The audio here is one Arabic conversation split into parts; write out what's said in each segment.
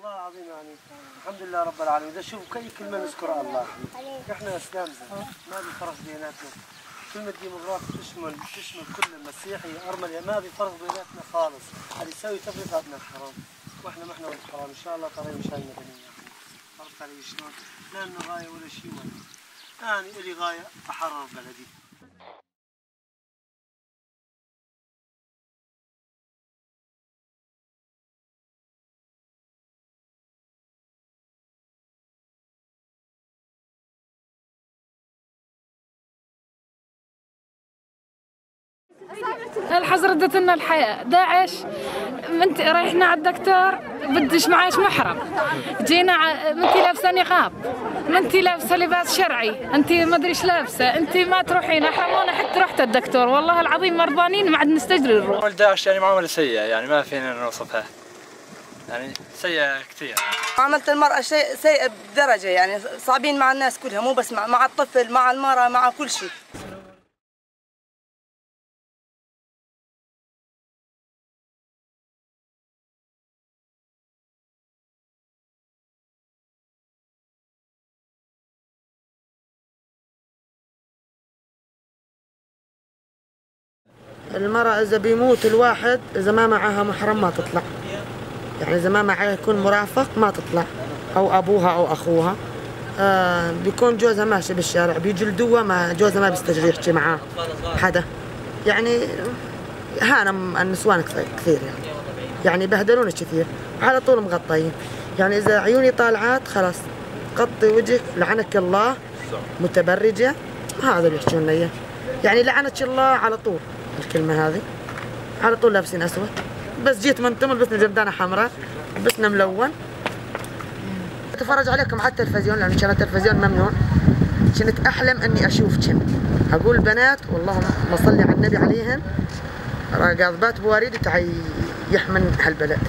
والله العظيم يعني الحمد لله رب العالمين. ده شوف كل كلمه نذكر الله. احنا اسلام ما في فرق بيناتنا. كلمه ديمقراطي تشمل كل مسيحي ارملي، ما في فرق بيناتنا خالص. اللي يسوي تفرقه من الحرام واحنا ما احنا من الحرام. ان شاء الله طريق مشان مدنيه. عرفت علي شلون؟ لا انه غايه ولا شيء ولا. انا الي غايه احرر بلدي. الحظر ردت لنا الحياة. داعش انت رايحنا على الدكتور بدش معاش محرم، جينا انتي لابسه نقاب، انتي لابسه لباس شرعي، انتي ما ادري ايش لابسه، انتي ما تروحين. احرمونا حتى رحت الدكتور والله العظيم مرضانين ما عاد نستجري نروح. داعش يعني معامله سيئه، يعني ما فينا نوصفها، يعني سيئه كثير. معامله المراه شيء سيء بدرجه، يعني صعبين مع الناس كلها، مو بس مع الطفل، مع المراه، مع كل شيء. المرأة إذا بيموت الواحد إذا ما معها محرم ما تطلع، يعني إذا ما معها يكون مرافق ما تطلع، أو أبوها أو أخوها. بيكون جوزها ماشي بالشارع بيجلدوها، ما جوزها ما بيستجري يحكي معاه حدا، يعني هانم النسوان كثير يعني بهدلونا كثير، على طول مغطيين. يعني إذا عيوني طالعات خلاص غطي وجهك لعنك الله، متبرجة، هذا اللي يحكون لنا إياه. يعني لعنك الله على طول، الكلمة هذه على طول لابسين أسود. بس جيت من تم لبسنا جردانة حمراء، لبسنا ملون. أتفرج عليكم على التلفزيون لأن كان التلفزيون ممنوع. كنت أحلم إني أشوفكم، أقول بنات اللهم صل على النبي عليهن قاضبات بواريد تعي يحمن هالبلد،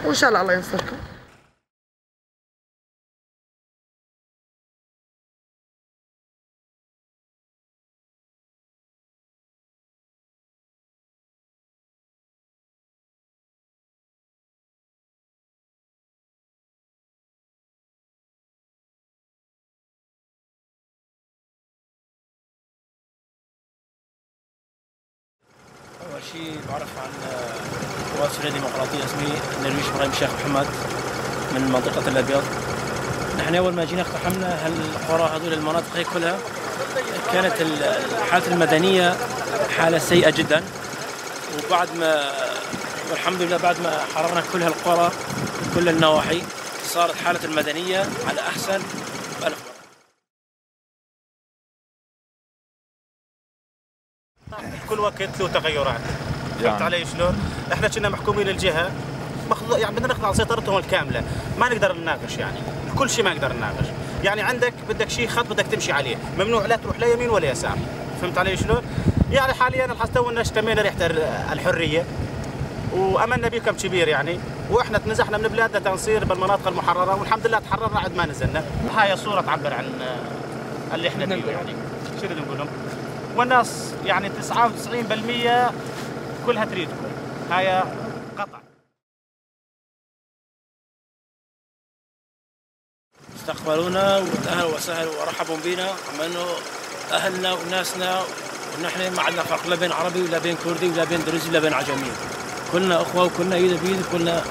وإن شاء الله الله ينصركم. أول شيء بعرف عن قوات السورية الديمقراطية، اسمي نرويش إبراهيم الشيخ محمد من منطقة الأبيض. نحن أول ما جينا اقتحمنا هالقرى هذول المناطق هي كلها، كانت الحالة المدنية حالة سيئة جدا، وبعد ما والحمد لله بعد ما حررنا كل هالقرى كل النواحي صارت حالة المدنية على أحسن بألف مرة. كل وقت له تغيرات، فهمت علي شلون؟ احنا كنا محكومين الجهه يعني بدنا نخضع سيطرتهم الكامله، ما نقدر نناقش، يعني كل شيء ما نقدر نناقش. يعني عندك بدك شيء خط بدك تمشي عليه، ممنوع لا تروح لا يمين ولا يسار، فهمت علي شلون؟ يعني حاليا تونا اشتمينا ريحه الحريه واملنا بكم كبير يعني، واحنا تنزحنا من بلادنا تنصير بالمناطق المحرره، والحمد لله تحررنا عد ما نزلنا. هاي الصوره تعبر عن اللي احنا فيه، يعني شو بدنا نقول لهم؟ والناس يعني 99% كلها تريدكم، هاي قطع. استقبلونا واهلا وسهلا ورحبوا بنا، كما انه اهلنا وناسنا، ونحن ما عندنا فرق لا بين عربي ولا بين كردي ولا بين درزي ولا بين عجمي، كلنا اخوه وكلنا ايد بيد، كلنا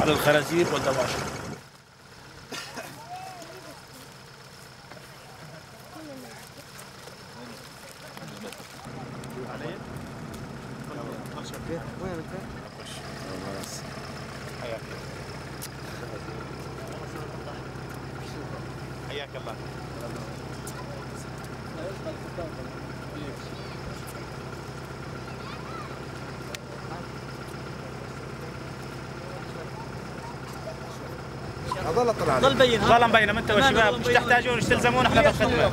على الخنازير والدواشر. وين انت؟ حياك الله. ظل طلع ظل مبين، ظل مبين. انت والشباب مش تحتاجون، ايش تلزمون، احنا بالخدمه.